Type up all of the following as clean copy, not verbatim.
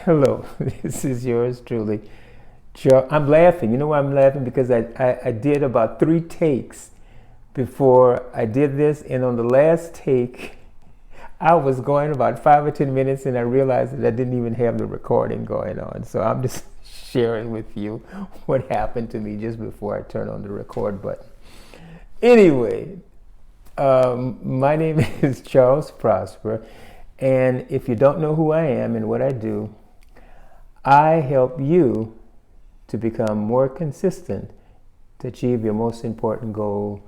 Hello, this is yours truly, Joe. I'm laughing. You know why I'm laughing? Because I did about 3 takes before I did this, and on the last take, I was going about 5 or 10 minutes, and I realized that I didn't even have the recording going on. So I'm just sharing with you what happened to me just before I turned on the record button. Anyway, my name is Charles Prosper, and if you don't know who I am and what I do, I help you to become more consistent to achieve your most important goal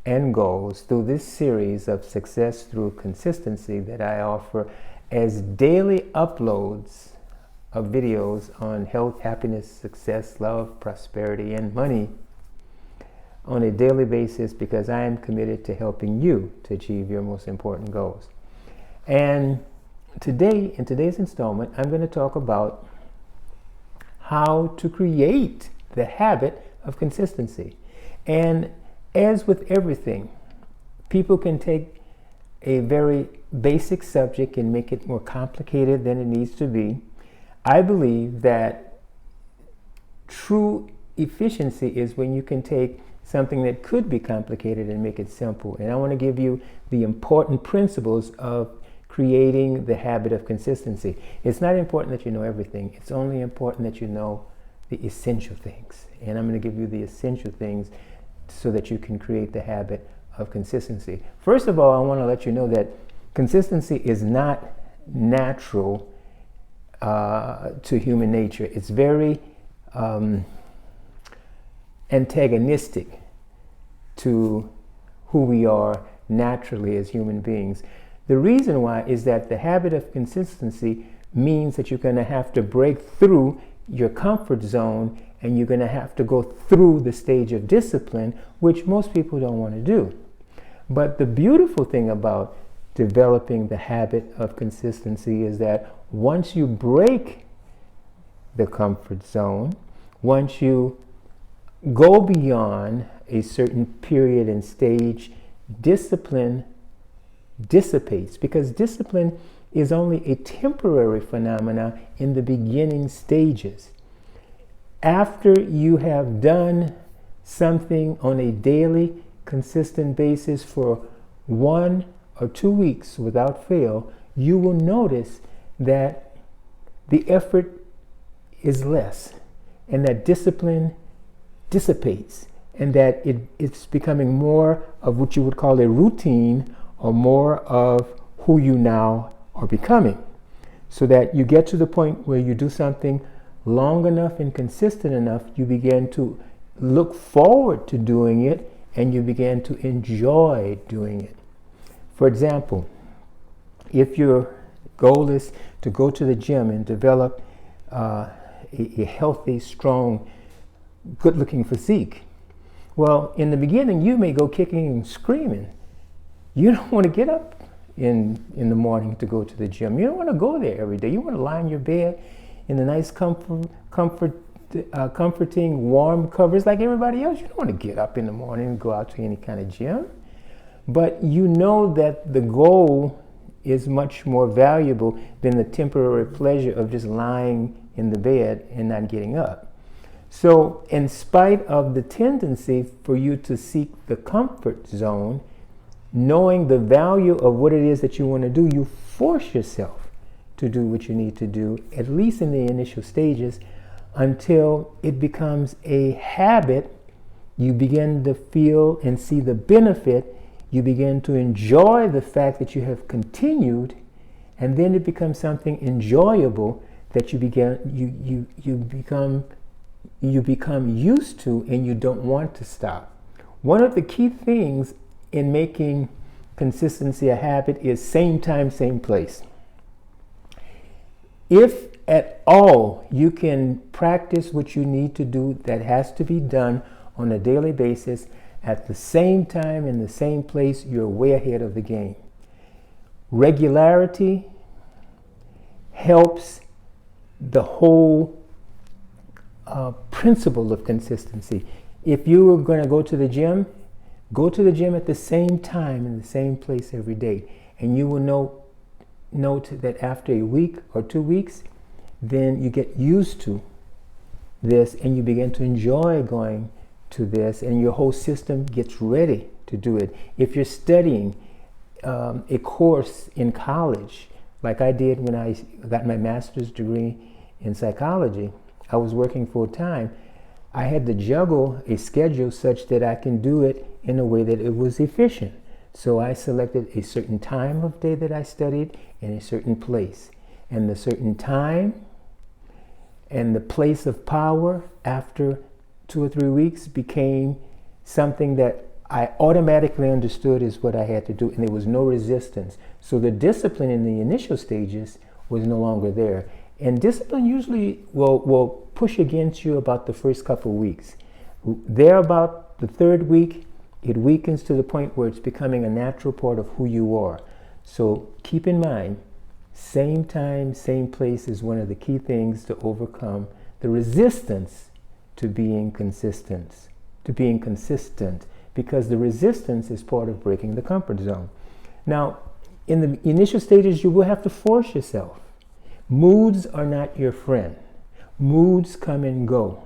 and goals through this series of Success Through Consistency that I offer as daily uploads of videos on health, happiness, success, love, prosperity, and money on a daily basis, because I am committed to helping you to achieve your most important goals. And today, in today's installment, I'm going to talk about how to create the habit of consistency. And as with everything, people can take a very basic subject and make it more complicated than it needs to be. I believe that true efficiency is when you can take something that could be complicated and make it simple. And I want to give you the important principles of creating the habit of consistency. It's not important that you know everything. It's only important that you know the essential things. And I'm going to give you the essential things so that you can create the habit of consistency. First of all, I want to let you know that consistency is not natural to human nature. It's very antagonistic to who we are naturally as human beings. The reason why is that the habit of consistency means that you're going to have to break through your comfort zone, and you're going to have to go through the stage of discipline, which most people don't want to do. But the beautiful thing about developing the habit of consistency is that once you break the comfort zone, once you go beyond a certain period and stage, discipline dissipates, because discipline is only a temporary phenomena in the beginning stages. After you have done something on a daily, consistent basis for 1 or 2 weeks without fail, you will notice that the effort is less and that discipline dissipates, and that it's becoming more of what you would call a routine, or more of who you now are becoming, so that you get to the point where you do something long enough and consistent enough, you begin to look forward to doing it, and you begin to enjoy doing it. For example, if your goal is to go to the gym and develop a healthy, strong, good-looking physique, well, in the beginning, you may go kicking and screaming. You don't want to get up in the morning to go to the gym. You don't want to go there every day. You want to lie in your bed in the nice comforting warm covers like everybody else. You don't want to get up in the morning and go out to any kind of gym. But you know that the goal is much more valuable than the temporary pleasure of just lying in the bed and not getting up. So in spite of the tendency for you to seek the comfort zone, knowing the value of what it is that you want to do, you force yourself to do what you need to do, at least in the initial stages, until it becomes a habit. You begin to feel and see the benefit. You begin to enjoy the fact that you have continued, and then it becomes something enjoyable that you become used to, and you don't want to stop. One of the key things in making consistency a habit is same time, same place. If at all you can practice what you need to do that has to be done on a daily basis at the same time in the same place, you're way ahead of the game. Regularity helps the whole principle of consistency. If you are going to go to the gym at the same time in the same place every day, and you will note that after a week or 2 weeks, then you get used to this and you begin to enjoy going to this, and your whole system gets ready to do it. If you're studying a course in college, like I did when I got my master's degree in psychology, I was working full time. I had to juggle a schedule such that I can do it in a way that it was efficient. So I selected a certain time of day that I studied in a certain place. And the certain time and the place of power after 2 or 3 weeks became something that I automatically understood is what I had to do, and there was no resistance. So the discipline in the initial stages was no longer there. And discipline usually will push against you about the first couple of weeks. There about the 3rd week, it weakens to the point where it's becoming a natural part of who you are. So keep in mind, same time, same place is one of the key things to overcome the resistance to being consistent, because the resistance is part of breaking the comfort zone. Now, in the initial stages, you will have to force yourself. Moods are not your friend. Moods come and go.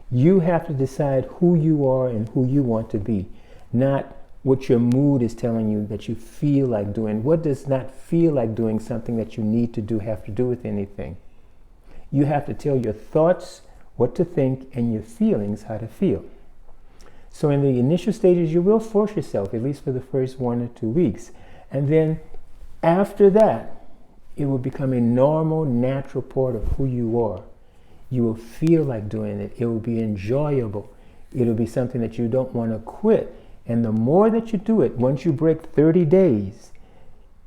You have to decide who you are and who you want to be, not what your mood is telling you that you feel like doing. What does not feel like doing something that you need to do have to do with anything? You have to tell your thoughts what to think and your feelings how to feel. So in the initial stages, you will force yourself, at least for the first 1 or 2 weeks. And then after that, it will become a normal, natural part of who you are. You will feel like doing it. It will be enjoyable. It will be something that you don't want to quit. And the more that you do it, once you break 30 days,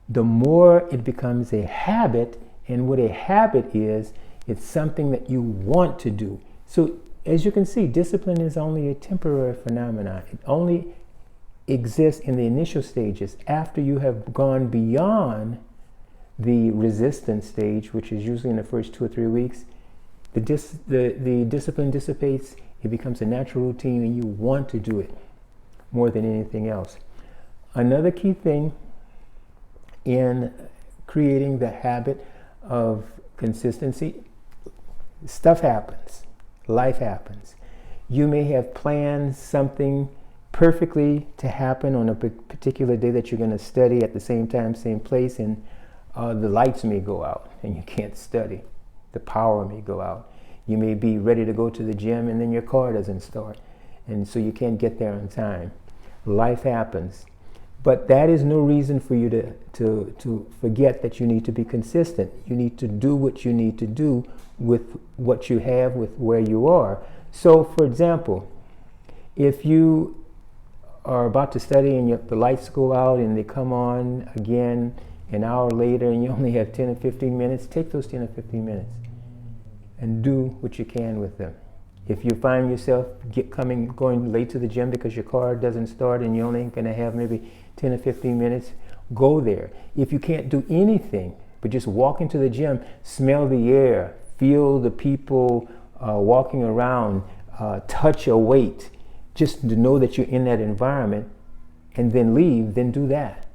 the more it becomes a habit. And what a habit is, it's something that you want to do. So as you can see, discipline is only a temporary phenomenon. It only exists in the initial stages. After you have gone beyond the resistance stage, which is usually in the first 2 or 3 weeks, the discipline dissipates. It becomes a natural routine and you want to do it more than anything else. Another key thing in creating the habit of consistency, stuff happens. Life happens. You may have planned something perfectly to happen on a particular day that you're going to study at the same time, same place, and the lights may go out and you can't study. The power may go out. You may be ready to go to the gym and then your car doesn't start, and so you can't get there on time. Life happens. But that is no reason for you to forget that you need to be consistent. You need to do what you need to do with what you have, with where you are. So, for example, if you are about to study and the lights go out and they come on again an hour later and you only have 10 or 15 minutes, take those 10 or 15 minutes and do what you can with them. If you find yourself going late to the gym because your car doesn't start and you're only going to have maybe 10 or 15 minutes, go there. If you can't do anything but just walk into the gym, smell the air, feel the people walking around, touch a weight, just to know that you're in that environment and then leave, then do that.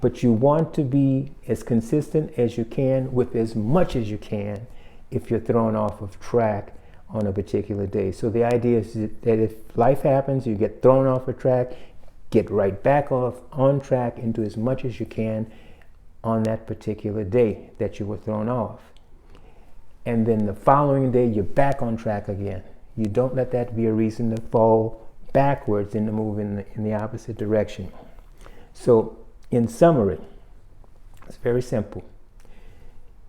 But you want to be as consistent as you can with as much as you can if you're thrown off of track on a particular day. So the idea is that if life happens, you get thrown off a track, get right back on track and do as much as you can on that particular day that you were thrown off. And then the following day, you're back on track again. You don't let that be a reason to fall backwards and to move in the opposite direction. So in summary, it's very simple.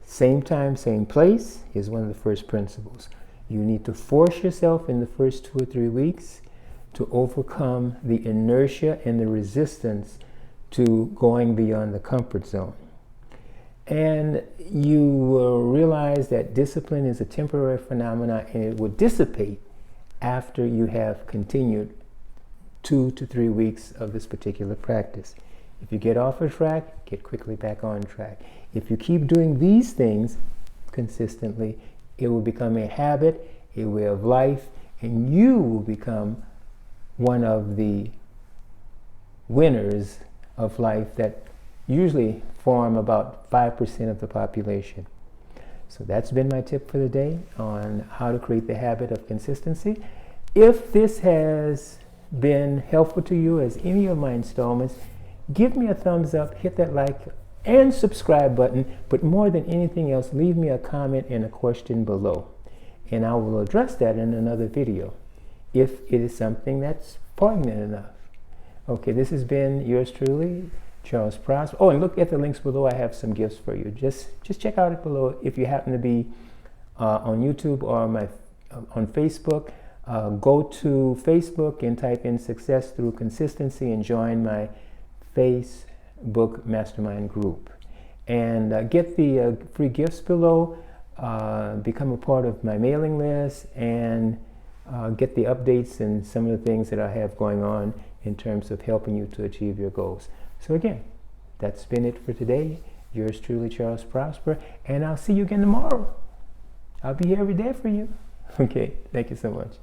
Same time, same place is one of the first principles. You need to force yourself in the first 2 or 3 weeks to overcome the inertia and the resistance to going beyond the comfort zone. And you will realize that discipline is a temporary phenomenon and it will dissipate after you have continued 2 to 3 weeks of this particular practice. If you get off a track, get quickly back on track. If you keep doing these things consistently, it will become a habit, a way of life, and you will become one of the winners of life that usually form about 5% of the population. So that's been my tip for the day on how to create the habit of consistency. If this has been helpful to you as any of my installments, give me a thumbs up, hit that like and subscribe button, but more than anything else, leave me a comment and a question below, and I will address that in another video if it is something that's poignant enough. Okay, this has been yours truly, Charles Prosper. Oh, and look at the links below. I have some gifts for you. Just check out it below. If you happen to be on YouTube or on Facebook, go to Facebook and type in Success Through Consistency and join my Facebook Mastermind group. And get the free gifts below, become a part of my mailing list, and get the updates and some of the things that I have going on in terms of helping you to achieve your goals. So again, that's been it for today. Yours truly, Charles Prosper, and I'll see you again tomorrow. I'll be here every day for you. Okay, thank you so much.